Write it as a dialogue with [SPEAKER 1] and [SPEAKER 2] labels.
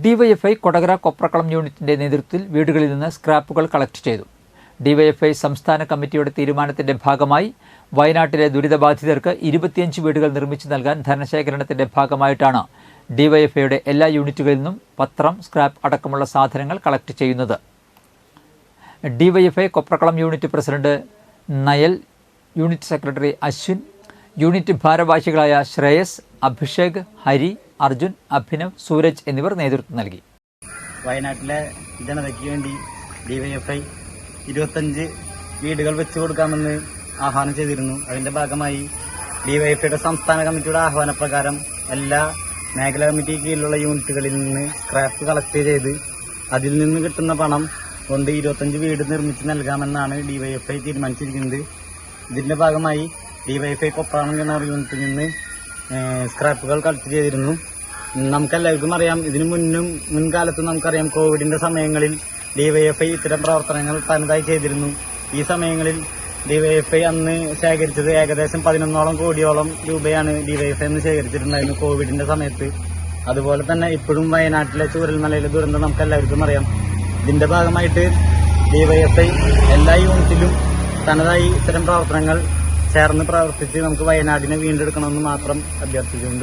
[SPEAKER 1] DYFI Kodakara കൊപ്രക്കളം യൂണിറ്റിന്റെ നേതൃത്വത്തിൽ വീടുകളിൽ നിന്ന് സ്ക്രാപ്പുകൾ കളക്ട് ചെയ്തു. ഡിവൈഎഫ്ഐ സംസ്ഥാന കമ്മിറ്റിയുടെ തീരുമാനത്തിന്റെ ഭാഗമായി വയനാട്ടിലെ ദുരിതബാധിതർക്ക് 25 വീടുകൾ നിർമ്മിച്ചു നൽകാൻ ധനശേഖരണത്തിന്റെ ഭാഗമായിട്ടാണ് ഡിവൈഎഫ്ഐയുടെ എല്ലാ യൂണിറ്റുകളിൽ നിന്നും പത്രം, സ്ക്രാപ്പ് അടക്കമുള്ള സാധനങ്ങൾ കളക്ട് ചെയ്യുന്നത്. DYFI Koprakkalam unit president Nayal, unit secretary Ashwin, unit ഭാരവാഹികളായ ശ്രേയസ്, അഭിഷേക്, ഹരി, അർജുൻ, അഭിനവ്, സൂരജ് എന്നിവർ നേതൃത്വം നൽകി.
[SPEAKER 2] വയനാട്ടിലെ ജനതയ്ക്ക് വേണ്ടി ഡിവൈഎഫ്ഐ 25 വീടുകൾ വെച്ചു കൊടുക്കാമെന്ന് ആഹ്വാനം ചെയ്തിരുന്നു. അതിന്റെ ഭാഗമായി ഡിവൈഎഫ്ഐയുടെ സംസ്ഥാന കമ്മിറ്റിയുടെ ആഹ്വാനപ്രകാരം എല്ലാ മേഖലാ കമ്മിറ്റി കീഴിലുള്ള യൂണിറ്റുകളിൽ നിന്ന് സ്ക്രാപ്പ് കളക്ട് ചെയ്ത് അതിൽ നിന്ന് കിട്ടുന്ന പണം കൊണ്ട് 25 വീട് നിർമ്മിച്ച് നൽകാമെന്നാണ് ഡിവൈഎഫ്ഐ തീരുമാനിച്ചിരിക്കുന്നത്. ഇതിന്റെ ഭാഗമായി ഡിവൈഎഫ്ഐ കൊപ്രാളം കിണർ യൂണിറ്റിൽ നിന്ന് സ്ക്രാപ്പുകൾ കളക്ട് ചെയ്തിരുന്നു. നമുക്കെല്ലാവർക്കും അറിയാം, ഇതിനു മുൻകാലത്ത് നമുക്കറിയാം, കോവിഡിന്റെ സമയങ്ങളിൽ ഡിവൈഎഫ്ഐ ഇത്തരം പ്രവർത്തനങ്ങൾ തനതായി ചെയ്തിരുന്നു. ഈ സമയങ്ങളിൽ ഡിവൈഎഫ്ഐ അന്ന് ശേഖരിച്ചത് ഏകദേശം 11 കോടിയോളം രൂപയാണ് ഡിവൈഎഫ്ഐ അന്ന് ശേഖരിച്ചിട്ടുണ്ടായിരുന്നു കോവിഡിന്റെ സമയത്ത്. അതുപോലെ തന്നെ ഇപ്പോഴും വയനാട്ടിലെ ചൂരൽമലയിലെ ദുരന്തം നമുക്കെല്ലാവർക്കും അറിയാം. ഇതിന്റെ ഭാഗമായിട്ട് ഡിവൈഎഫ്ഐ എല്ലാ യൂണിറ്റിലും തനതായി ഇത്തരം പ്രവർത്തനങ്ങൾ ചേർന്ന് പ്രവർത്തിച്ച് നമുക്ക് വയനാടിനെ വീണ്ടെടുക്കണമെന്ന് മാത്രം അഭ്യർത്ഥിക്കുന്നുണ്ട്.